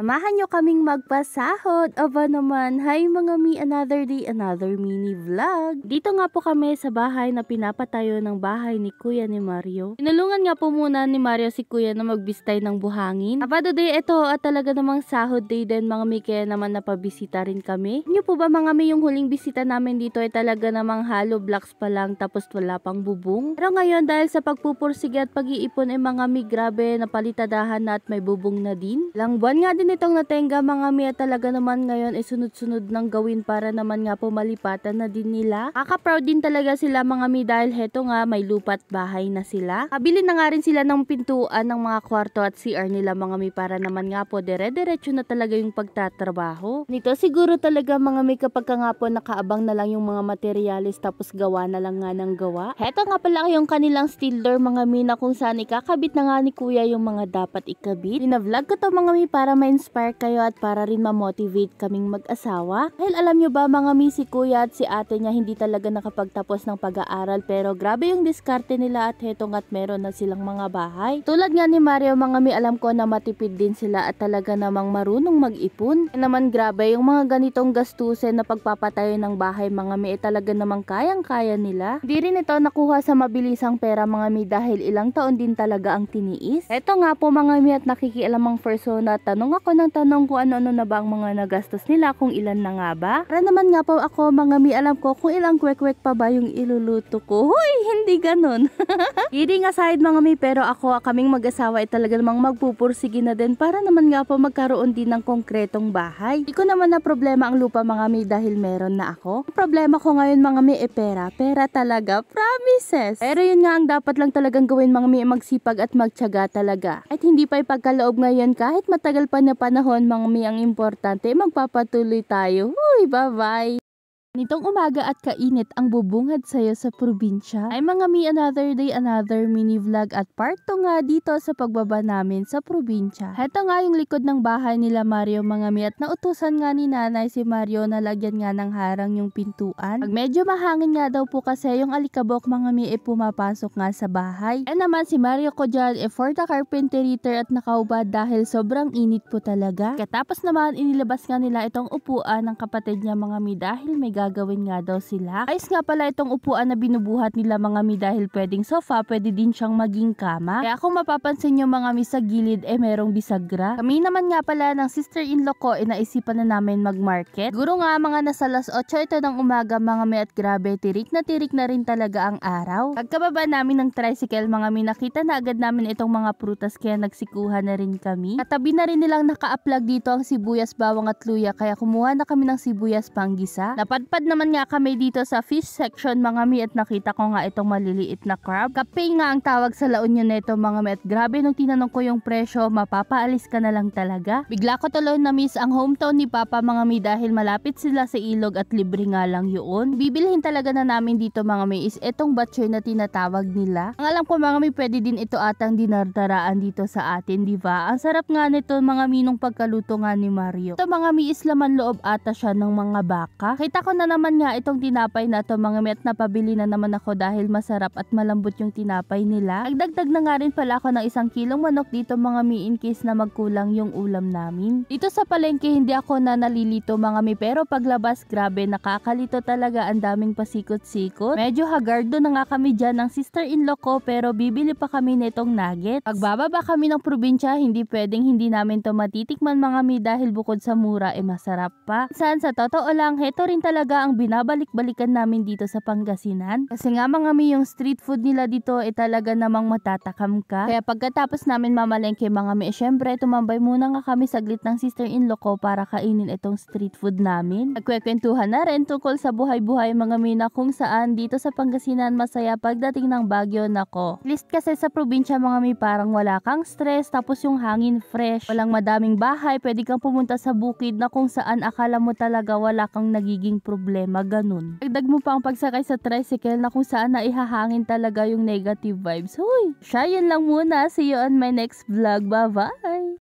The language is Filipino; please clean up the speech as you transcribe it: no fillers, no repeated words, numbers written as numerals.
Samahan nyo kaming magpasahod. Aba naman, hi mga mi, another day, another mini vlog. Dito nga po kami sa bahay na pinapatayo ng bahay ni Kuya ni Mario. Tinulungan nga po muna ni Mario si Kuya na magbistay ng buhangin. Sabado day ito at talaga namang sahod day din mga mi, kaya naman napabisita rin kami. Inyo po ba mga mi, yung huling bisita namin dito ay talaga namang hollow blocks pa lang tapos wala pang bubong. Pero ngayon dahil sa pagpupursige at pag-iipon ay mga mi, grabe napalitadahan na at may bubong na din. Lang buwan nga din itong natenga mga mi, at talaga naman ngayon ay sunod-sunod ng gawin para naman nga po malipatan na din nila. Kaka-proud din talaga sila mga mi dahil heto nga may lupa at bahay na sila. Kabili na nga rin sila ng pintuan ng mga kwarto at CR nila mga mi para naman nga po dire-diretso na talaga yung pagtatrabaho. Nito siguro talaga mga mi kapag ka nga po nakaabang na lang yung mga materialis tapos gawa na lang nga ng gawa. Heto nga pala yung kanilang steel door mga mi na kung saan ikakabit na nga ni Kuya yung mga dapat ikabit. Pinavlog ko to mga mi para ma-inspire kayo at para rin ma-motivate kaming mag-asawa. Dahil alam nyo ba mga mi, si Kuya at si ate niya hindi talaga nakapagtapos ng pag-aaral pero grabe yung diskarte nila at heto nga't meron na silang mga bahay. Tulad nga ni Mario mga mi, alam ko na matipid din sila at talaga namang marunong mag-ipon. E naman grabe yung mga ganitong gastusin na pagpapatayo ng bahay mga mi, talaga namang kayang-kaya nila. Hindi rin ito nakuha sa mabilisang pera mga mi dahil ilang taon din talaga ang tiniis. Eto nga po mga mi, at nakikialamang persona, tanong ako ng tanong kung ano-ano na ba ang mga nagastos nila, kung ilan na nga ba. Para naman nga po ako mga mi, alam ko kung ilang kwek-kwek pa ba yung iluluto ko. Hoy, hindi ganun. Kidding aside mga mi, pero ako kaming mag-asawa ay talaga namang magpupursige na din para naman nga po magkaroon din ng konkretong bahay. Di ko naman na problema ang lupa mga mi dahil meron na ako. Ang problema ko ngayon mga mi pera. Pera talaga, promises. Pero yun nga ang dapat lang talagang gawin mga mi, magsipag at magtiyaga talaga. At hindi pa ipagkaloob ngayon kahit matagal pa na panahon mga mi, ang importante magpapatuloy tayo. Uy, bye-bye! Nitong umaga at kainit ang bubungad sa'yo sa probinsya ay mga mi, another day, another mini vlog at part 2 nga dito sa pagbaba namin sa probinsya. Heto nga yung likod ng bahay nila Mario mga mi, at nautusan nga ni nanay si Mario na lagyan nga ng harang yung pintuan. Pag medyo mahangin nga daw po kasi yung alikabok mga mi pumapasok nga sa bahay. E naman si Mario ko dyan for the carpenterator at nakaubad dahil sobrang init po talaga. Katapos naman inilabas nga nila itong upuan ng kapatid niya mga mi dahil may gagawin nga daw sila. Ayos nga pala itong upuan na binubuhat nila mga mi dahil pwedeng sofa, pwede din siyang maging kama. Kaya kung mapapansin nyo mga mi sa gilid merong bisagra. Kami naman nga pala ng sister-in-law ko naisipan na namin mag-market. Guro nga mga nasa alas 8 ito ng umaga mga mi, at grabe tirik na rin talaga ang araw. Pagkababa namin ng tricycle mga mi, nakita na agad namin itong mga prutas kaya nagsikuha na rin kami. Katabi na rin nilang naka-uplag dito ang sibuyas, bawang at luya kaya kumuha na kami ng sibuyas panggisa. Napadpad naman nga kami dito sa fish section mga mi, at nakita ko nga itong maliliit na crab. Kape nga ang tawag sa La Union nito mga mi, at grabe nung tinanong ko yung presyo, mapapaalis ka na lang talaga. Bigla ko tuloy na miss ang hometown ni Papa mga mi dahil malapit sila sa ilog at libre nga lang yun. Bibilhin talaga na namin dito mga mi is etong batchoy na tinatawag nila. Ang alam ko mga mi, pwede din ito atang dinardaraan dito sa atin, di ba? Ang sarap nga nito mga mi nung pagkaluto nga ni Mario. Ito mga mi is laman loob ata siya ng mga baka. Kita ko na naman nga itong tinapay na to mga mi, at napabili na naman ako dahil masarap at malambot yung tinapay nila. Nagdagdag na nga rin pala ako ng 1 kilong manok dito mga mi in case na magkulang yung ulam namin. Dito sa palengke hindi ako na nalilito mga mi, pero paglabas grabe nakakalito talaga, ang daming pasikot-sikot. Medyo hagardo na nga kami dyan ng sister-in-law ko pero bibili pa kami nitong nuggets. Pagbababa kami ng probinsya hindi pwedeng hindi namin to matitikman mga mi dahil bukod sa mura masarap pa. Sa totoo lang heto rin talaga ang binabalik-balikan namin dito sa Pangasinan. Kasi nga mga mi, yung street food nila dito talaga namang matatakam ka. Kaya pagkatapos namin mamalengke mga mi, syempre tumambay muna nga kami saglit ng sister-in-law ko para kainin itong street food namin. Nagkwekwentuhan na rin tungkol sa buhay-buhay mga mi, na kung saan dito sa Pangasinan masaya pagdating ng Bagyo. Nako, list kasi sa probinsya mga mi, parang wala kang stress, tapos yung hangin fresh, walang madaming bahay, pwede kang pumunta sa bukid na kung saan akala mo talaga wala kang nagiging problema, ganun. Dagdag mo pa ang pagsakay sa tricycle na kung saan naihahangin talaga yung negative vibes. Huy! Siya, yun lang muna. See you on my next vlog. Bye-bye!